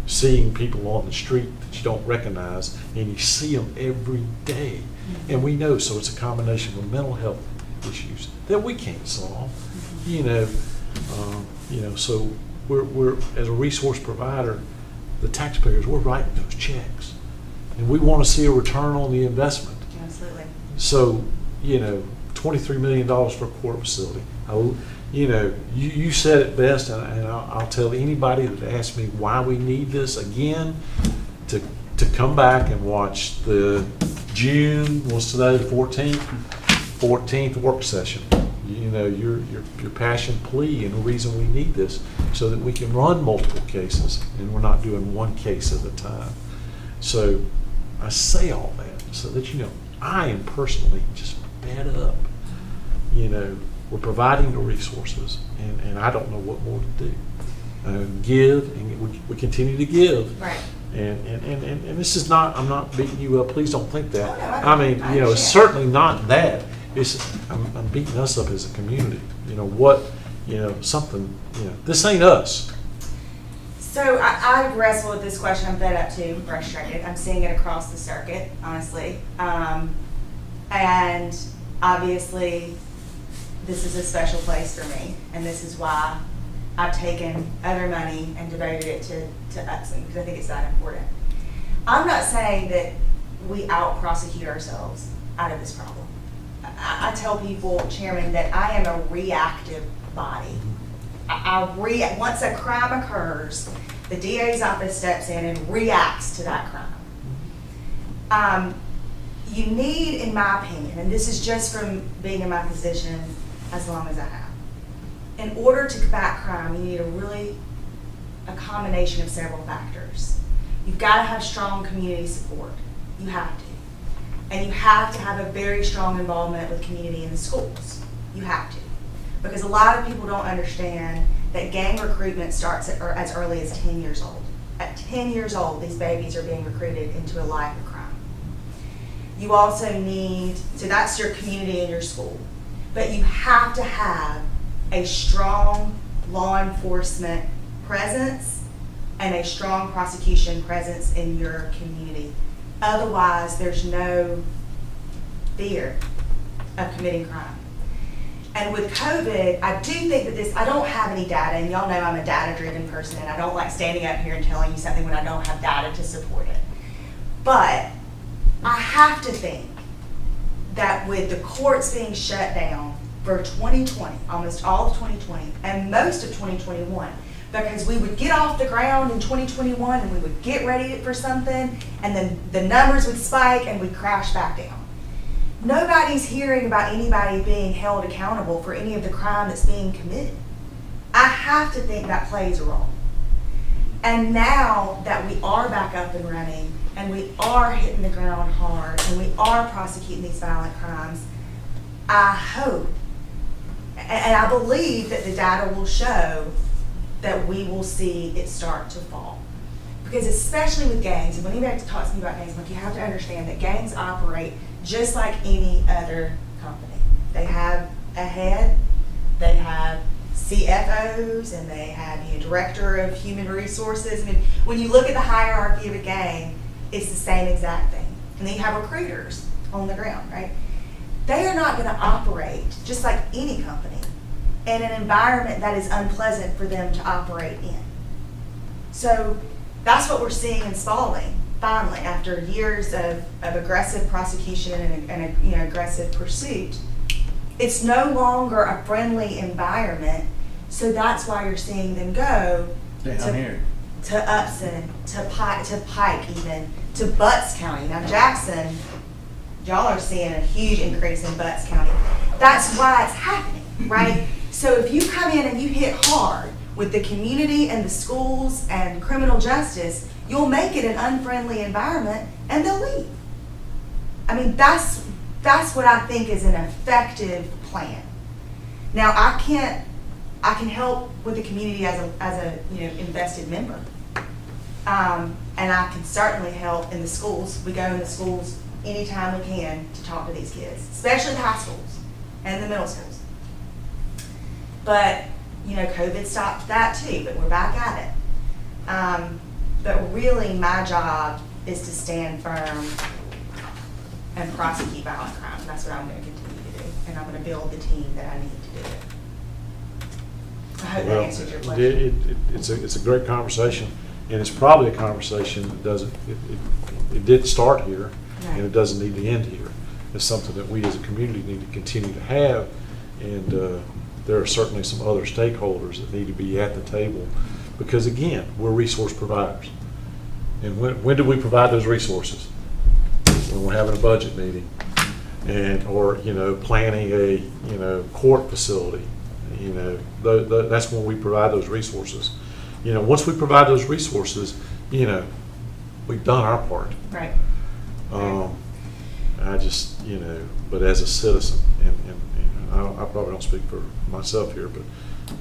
Seeing people on the street that you don't recognize, and you see them every day. And we know, so it's a combination of mental health issues that we can't solve. So we're as a resource provider, the taxpayers, we're writing those checks, and we want to see a return on the investment. Absolutely. So, $23 million for a court facility. You said it best, and I'll tell anybody that asks me why we need this again, to come back and watch the June, what's today, the 14th work session. Your passion plea and the reason we need this, so that we can run multiple cases and we're not doing one case at a time. So I say all that so that I am personally just fed up. We're providing the resources, and I don't know what more to do. Give, and we continue to give. Right. And this is not, I'm not beating you up. Please don't think that. Oh, no, I mean, it's certainly not that. I'm beating us up as a community. Something, this ain't us. So I wrestle with this question. I'm fed up too, frustrated. I'm seeing it across the circuit, honestly. And obviously, this is a special place for me, and this is why I've taken other money and devoted it to Upson, because I think it's that important. I'm not saying that we out-prosecute ourselves out of this problem. I tell people, Chairman, that I am a reactive body. Once a crime occurs, the DA's office steps in and reacts to that crime. you need, in my opinion, and this is just from being in my position as long as I have, in order to combat crime, you need a combination of several factors. You've got to have strong community support. You have to. And you have to have a very strong involvement with community in the schools. You have to. Because a lot of people don't understand that gang recruitment starts as early as 10 years old. At 10 years old, these babies are being recruited into a life of crime. You also need, so that's your community and your school, but you have to have a strong law enforcement presence and a strong prosecution presence in your community. Otherwise, there's no fear of committing crime. And with COVID, I do think that this, I don't have any data, and y'all know I'm a data-driven person, and I don't like standing up here and telling you something when I don't have data to support it. But I have to think that with the courts being shut down for 2020, almost all of 2020, and most of 2021, because we would get off the ground in 2021 and we would get ready for something, and then the numbers would spike and we'd crash back down. Nobody's hearing about anybody being held accountable for any of the crime that's being committed. I have to think that plays a role. And now that we are back up and running, and we are hitting the ground hard, and we are prosecuting these violent crimes, I hope, and I believe that the data will show that we will see it start to fall. Because especially with gangs, and when anybody talks to me about gangs, like, you have to understand that gangs operate just like any other company. They have a head, they have CFOs, and they have director of human resources. I mean, when you look at the hierarchy of a gang, it's the same exact thing. And then you have recruiters on the ground, right? They are not going to operate just like any company in an environment that is unpleasant for them to operate in. So that's what we're seeing in Spalding. Finally, after years of aggressive prosecution and aggressive pursuit, it's no longer a friendly environment. So that's why you're seeing them go to Upson, to Pike, even to Butts County. Now Jackson, y'all are seeing a huge increase in Butts County. That's why it's happening, right? So if you come in and you hit hard with the community and the schools and criminal justice, you'll make it an unfriendly environment and they'll leave. I mean, that's what I think is an effective plan. Now, I can help with the community as a invested member. And I can certainly help in the schools. We go in the schools anytime we can to talk to these kids, especially the high schools and the middle schools. But, COVID stopped that too, but we're back at it. But really, my job is to stand firm and prosecute violent crime. That's what I'm going to continue to do. And I'm going to build the team that I need to do it. I hope that answers your question. It's a great conversation, and it's probably a conversation that it did start here, and it doesn't need to end here. It's something that we as a community need to continue to have, and there are certainly some other stakeholders that need to be at the table, because again, we're resource providers. And when do we provide those resources? When we're having a budget meeting, or planning a court facility. That's when we provide those resources. Once we provide those resources, we've done our part. Right. I just, but as a citizen, and I probably don't speak for myself here, but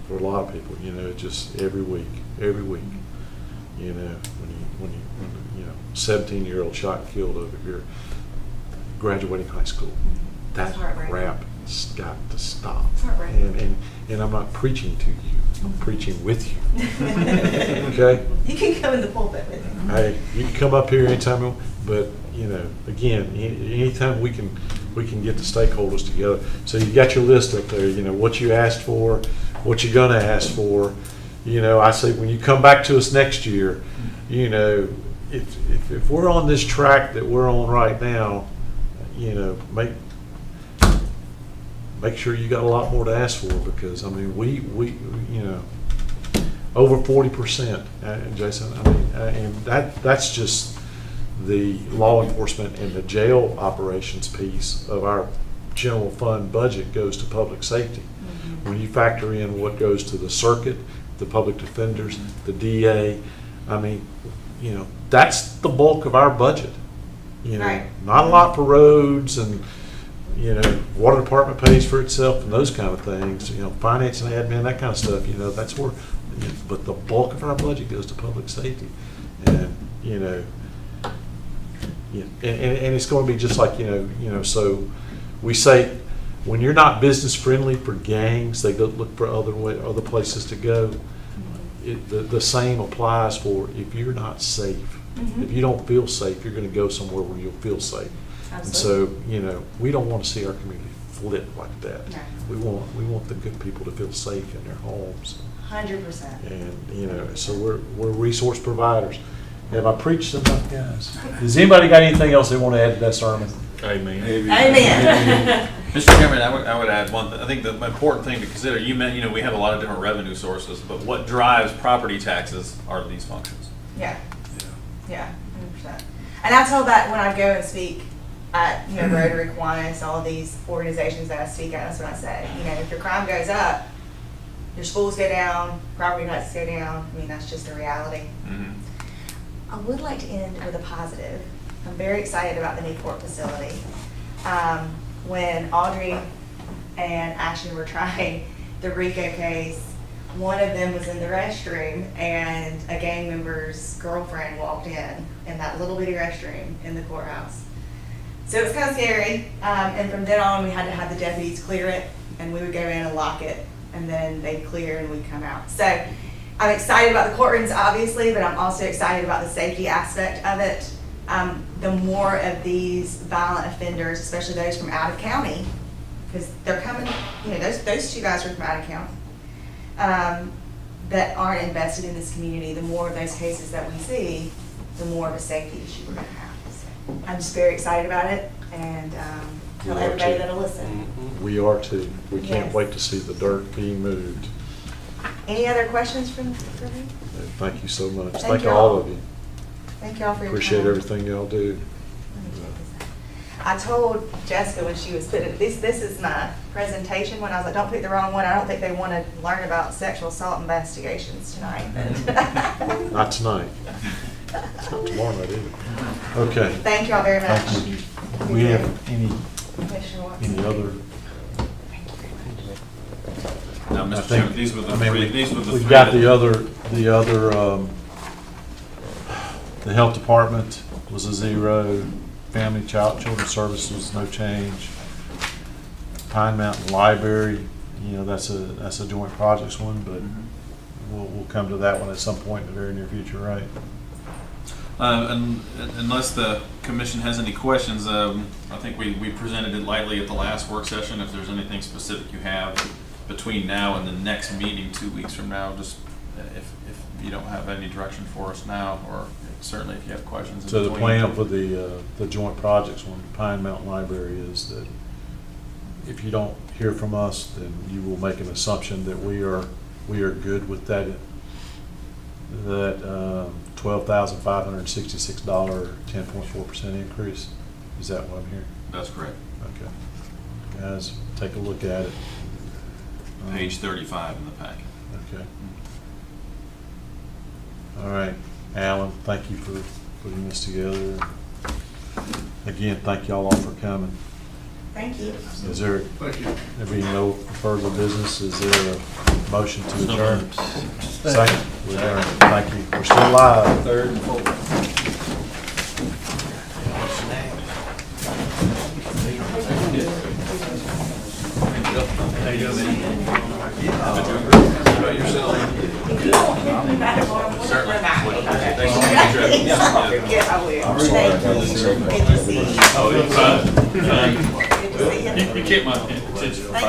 for a lot of people, just every week, when 17-year-old shot and killed over here, graduating high school, that crap's got to stop. And I'm not preaching to you, I'm preaching with you. Okay? You can come in the pulpit with me. Hey, you can come up here anytime you want, but again, anytime we can get the stakeholders together. So you got your list up there, what you asked for, what you're gonna ask for. I say when you come back to us next year, if we're on this track that we're on right now, make sure you got a lot more to ask for, because I mean we over 40%, Jason. I mean, and that's just the law enforcement and the jail operations piece of our general fund budget goes to public safety. When you factor in what goes to the circuit, the public defenders, the DA, I mean, you know, that's the bulk of our budget. You know, Right. not a lot for roads and, you know, water department pays for itself and those kind of things, you know, finance and admin, that kind of stuff, you know, that's where, but the bulk of our budget goes to public safety. And, you know, and it's going to be just like, you know, so we say, when you're not business friendly for gangs, they go look for other places to go. The same applies for if you're not safe. Mhm. If you don't feel safe, you're going to go somewhere where you'll feel safe. And so, Absolutely. you know, we don't want to see our community flip like that. No. We want the good people to feel safe in their homes. 100%. And, you know, so we're resource providers. Have I preached enough, guys? Does anybody got anything else they want to add to that sermon? Amen. Amen. Mr. Chairman, I would add one thing. I think the important thing to consider, you meant, you know, we have a lot of different revenue sources, but what drives property taxes are these functions. Yeah. Yeah, 100%. And I told that when I go and speak at, you know, Rotary, Kiwanis, all of these organizations that I speak at, that's what I say. You know, if your crime goes up, your schools go down, property taxes go down. I mean, that's just a reality. Mhm. I would like to end with a positive. I'm very excited about the new court facility. When Audrey and Ashton were trying the RICO case, one of them was in the restroom and a gang member's girlfriend walked in that little bitty restroom in the courthouse. So it was kind of scary. And from then on, we had to have the deputies clear it, and we would go in and lock it, and then they'd clear and we'd come out. So I'm excited about the courtrooms, obviously, but I'm also excited about the safety aspect of it. The more of these violent offenders, especially those from out of county, because they're coming, you know, those two guys are from out of county, that aren't invested in this community, the more of those cases that we see, the more of a safety issue we're gonna have. So I'm just very excited about it, and tell We are everybody too. that'll listen. We are too. We can't Yes. wait to see the dirt being moved. Any other questions for me? And thank you so much. Thank Thank you all all. of you. Thank you all for your time. Appreciate everything y'all do. Let me check this out. I told Jessica when she was putting, this is my presentation one, I was like, don't pick the wrong one, I don't think they want to learn about sexual assault investigations tonight. Not tonight. Not tomorrow night either. Okay. Thank you all very much. Thank you. We have any Commissioner Watson. other? Thank you very much. Now, I Mr. think- Chairman, these were the I mean, three, these were the three. We've got that- the other, the health department was a 0, family, children's services, no change. Pine Mountain Library, you know, that's a joint projects one, but we'll come to that one at some point in the very near future, right? And unless the commission has any questions, I think we presented it lightly at the last work session. If there's anything specific you have between now and the next meeting 2 weeks from now, just if you don't have any direction for us now, or certainly if you have questions. in So the between. plan for the joint projects one, Pine Mountain Library, is that if you don't hear from us, then you will make an assumption that we are good with that $12,566 10.4% increase. Is that what I'm hearing? That's correct. Okay. Guys, take a look at it. Page 35 in the packet. Okay. All right, Alan, thank you for putting this together. Again, thank y'all all for coming. Thank you. Is there, Thank you. there being no further business, is there a motion to adjourn? Second, we adjourn. Thank you. We're still live. Third and fourth. Certainly. Yeah, I will. Thank you. Good to see you. Oh, Good to see you. You kept my attention for 5.